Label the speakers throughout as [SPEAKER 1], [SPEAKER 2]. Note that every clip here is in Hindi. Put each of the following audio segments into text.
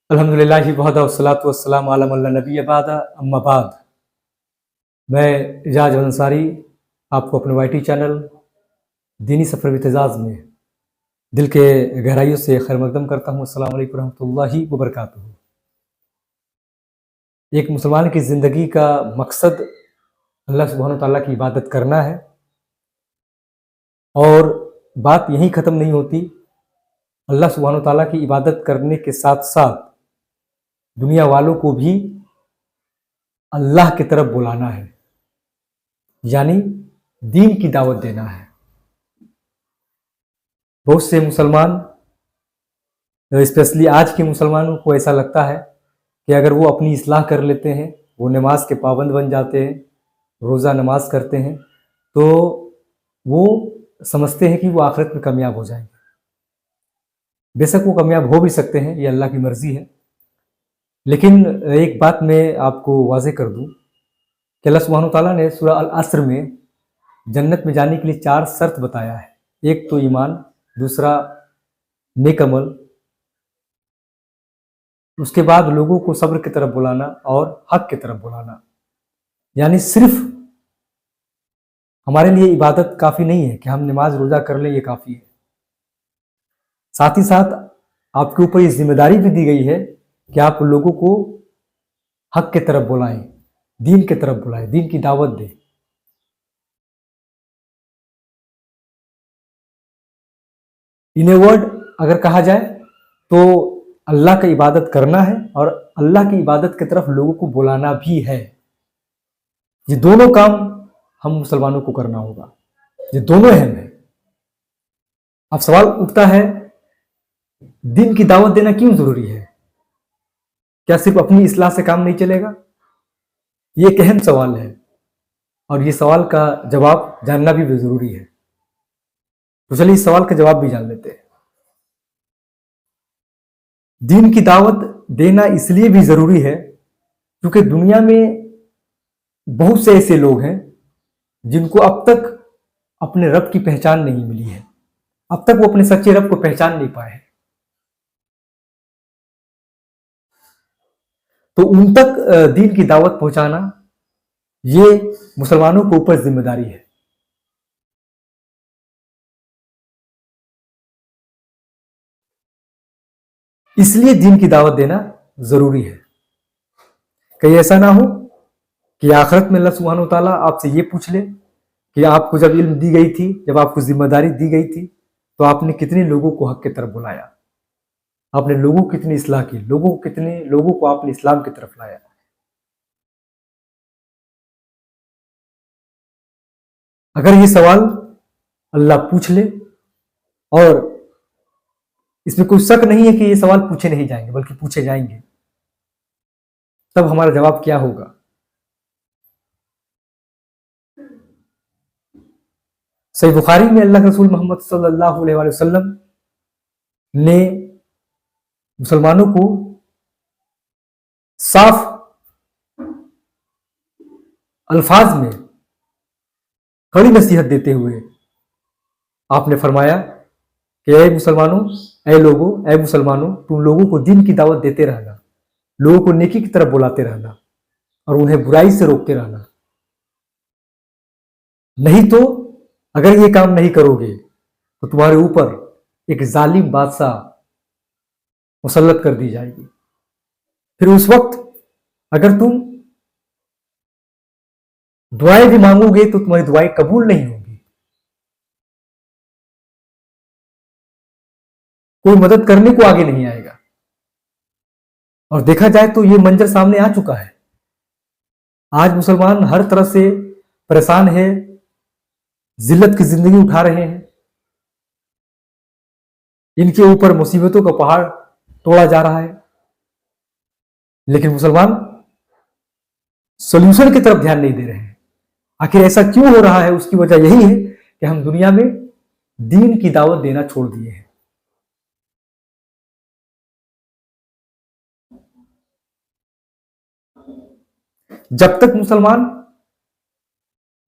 [SPEAKER 1] अल्हम्दुलिल्लाहि वहदा वस्सलातु वस्सलामु अला मन ला नबिय्य बअदा अम्मा बाद। मैं एजाज अंसारी आपको अपने वाईटी चैनल दीनी सफ़र विद एजाज में दिल के गहराइयों से खैर मकदम करता हूँ। अस्सलामु अलैकुम रहमतुल्लाहि व बरकातुहू। एक मुसलमान की ज़िंदगी का मकसद अल्लाह सुब्हानहू व तआला की इबादत करना है और बात यहीं ख़त्म नहीं होती। अल्लाह सुब्हानहू व तआला की इबादत करने के साथ साथ दुनिया वालों को भी अल्लाह की तरफ बुलाना है, यानी दीन की दावत देना है। बहुत से मुसलमान, स्पेशली आज के मुसलमानों को ऐसा लगता है कि अगर वो अपनी इस्लाह कर लेते हैं, वो नमाज के पाबंद बन जाते हैं, रोज़ा नमाज करते हैं, तो वो समझते हैं कि वो आखिरत में कामयाब हो जाएंगे। बेशक वो कामयाब हो भी सकते हैं, ये अल्लाह की मर्ज़ी है। लेकिन एक बात मैं आपको वाज़ेह कर दूं कि अल्लाह सुब्हानहू व तआला ने सूरह अल अस्र में जन्नत में जाने के लिए 4 शर्त बताया है। एक तो ईमान, दूसरा नेक अमल, उसके बाद लोगों को सब्र की तरफ बुलाना और हक की तरफ बुलाना। यानी सिर्फ हमारे लिए इबादत काफ़ी नहीं है कि हम नमाज रोज़ा कर लें, ये काफ़ी है। साथ ही साथ आपके ऊपर ये जिम्मेदारी भी दी गई है कि आप लोगों को हक की तरफ बुलाएं, दीन की तरफ बुलाएं, दीन की दावत दें। इन ए वर्ड अगर कहा जाए तो अल्लाह की इबादत करना है और अल्लाह की इबादत की तरफ लोगों को बुलाना भी है। ये दोनों काम हम मुसलमानों को करना होगा, ये दोनों अहम है। अब सवाल उठता है, दीन की दावत देना क्यों जरूरी है? क्या सिर्फ अपनी इस्लाह से काम नहीं चलेगा? ये एक अहम सवाल है और ये सवाल का जवाब जानना भी जरूरी है। तो चलिए इस सवाल का जवाब भी जान लेते हैं। दीन की दावत देना इसलिए भी जरूरी है क्योंकि दुनिया में बहुत से ऐसे लोग हैं जिनको अब तक अपने रब की पहचान नहीं मिली है, अब तक वो अपने सच्चे रब को पहचान नहीं पाए हैं। तो उन तक दीन की दावत पहुंचाना ये मुसलमानों के ऊपर जिम्मेदारी है। इसलिए दीन की दावत देना जरूरी है। कहीं ऐसा ना हो कि आखिरत में अल्लाह सुब्हानहू व तआला आपसे ये पूछ ले कि आपको जब इल्म दी गई थी, जब आपको जिम्मेदारी दी गई थी, तो आपने कितने लोगों को हक की तरफ बुलाया, आपने लोगों को कितनी इस्लाह की, कितने लोगों को आपने इस्लाम की तरफ लाया। अगर ये सवाल अल्लाह पूछ ले, और इसमें कोई शक नहीं है कि ये सवाल पूछे नहीं जाएंगे बल्कि पूछे जाएंगे, तब हमारा जवाब क्या होगा? सही बुखारी में अल्लाह के रसूल मोहम्मद सल्लल्लाहु अलैहि वसल्लम ने मुसलमानों को साफ अल्फाज में कड़ी नसीहत देते हुए आपने फरमाया कि ऐ मुसलमानों, ऐ लोगों, ऐ मुसलमानों, तुम लोगों को दीन की दावत देते रहना, लोगों को नेकी की तरफ बुलाते रहना और उन्हें बुराई से रोकते रहना। नहीं तो अगर ये काम नहीं करोगे तो तुम्हारे ऊपर एक जालिम बादशाह मुसल्लत कर दी जाएगी। फिर उस वक्त अगर तुम दुआएं भी मांगोगे तो तुम्हारी दुआएं कबूल नहीं होगी, कोई मदद करने को आगे नहीं आएगा। और देखा जाए तो ये मंजर सामने आ चुका है। आज मुसलमान हर तरफ से परेशान है, जिल्लत की जिंदगी उठा रहे हैं, इनके ऊपर मुसीबतों का पहाड़ तोड़ा जा रहा है, लेकिन मुसलमान सोल्यूशन की तरफ ध्यान नहीं दे रहे हैं। आखिर ऐसा क्यों हो रहा है? उसकी वजह यही है कि हम दुनिया में दीन की दावत देना छोड़ दिए हैं। जब तक मुसलमान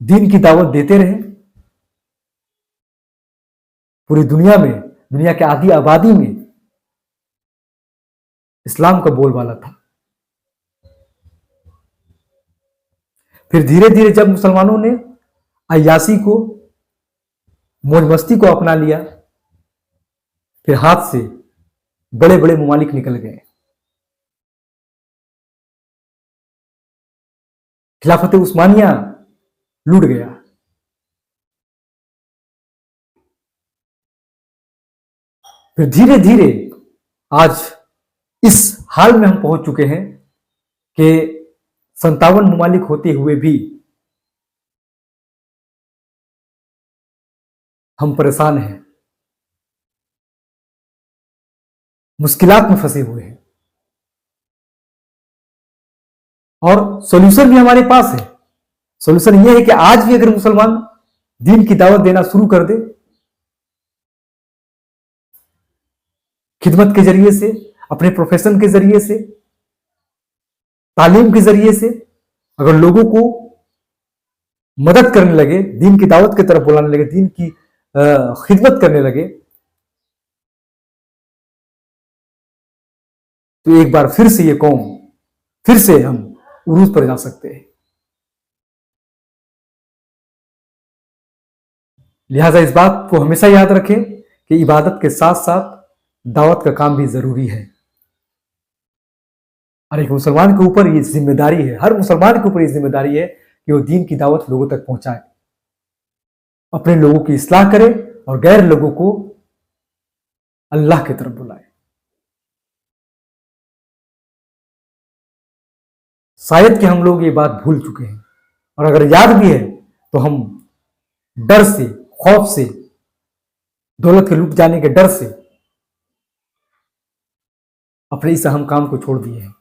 [SPEAKER 1] दीन की दावत देते रहे, पूरी दुनिया में, दुनिया के आधी आबादी में इस्लाम का बोलबाला था। फिर धीरे धीरे जब मुसलमानों ने अय्याशी को, मौज मस्ती को अपना लिया, फिर हाथ से बड़े बड़े ममालिक निकल गए। खिलाफत उस्मानिया लूट गया। फिर धीरे धीरे आज इस हाल में हम पहुंच चुके हैं कि 57 ममालिक होते हुए भी हम परेशान हैं, मुश्किलात में फंसे हुए हैं, और सॉल्यूशन भी हमारे पास है। सॉल्यूशन यह है कि आज भी अगर मुसलमान दीन की दावत देना शुरू कर दे, खिदमत के जरिए से, अपने प्रोफेशन के जरिए से, तालीम के जरिए से, अगर लोगों को मदद करने लगे, दीन की दावत की तरफ बुलाने लगे, दीन की खिदमत करने लगे, तो एक बार फिर से ये कौम, फिर से हम उरूज पर जा सकते हैं। लिहाजा इस बात को हमेशा याद रखें कि इबादत के साथ साथ दावत का काम भी जरूरी है। और एक मुसलमान के ऊपर ये जिम्मेदारी है, हर मुसलमान के ऊपर ये जिम्मेदारी है कि वो दीन की दावत लोगों तक पहुंचाए, अपने लोगों की इस्लाह करे और गैर लोगों को अल्लाह की तरफ बुलाए। शायद कि हम लोग ये बात भूल चुके हैं, और अगर याद भी है तो हम डर से, खौफ से, दौलत के लूट जाने के डर से अपने इस अहम काम को छोड़ दिए हैं।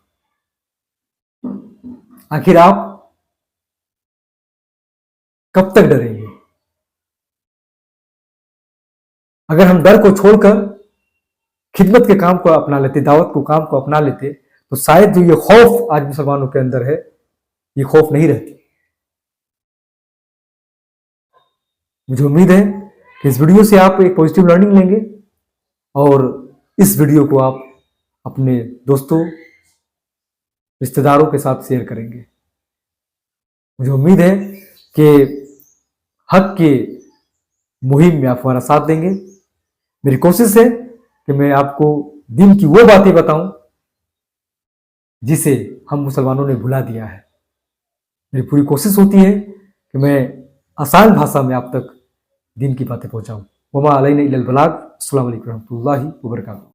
[SPEAKER 1] आखिर आप कब तक डरेंगे? अगर हम डर को छोड़कर खिदमत के काम को अपना लेते, दावत को काम को अपना लेते, तो शायद जो ये खौफ आज मुसलमानों के अंदर है, ये खौफ नहीं रहती। मुझे उम्मीद है कि इस वीडियो से आप एक पॉजिटिव लर्निंग लेंगे और इस वीडियो को आप अपने दोस्तों, रिश्तेदारों के साथ शेयर करेंगे। मुझे उम्मीद है कि हक के मुहिम में आप हमारा साथ देंगे। मेरी कोशिश है कि मैं आपको दिन की वो बातें बताऊं जिसे हम मुसलमानों ने भुला दिया है। मेरी पूरी कोशिश होती है कि मैं आसान भाषा में आप तक दिन की बातें पहुंचाऊं। वमा अलैना इल्लल बलाग। अस्सलामु अलैकुम रहमतुल्लाहि व बरकातुहू।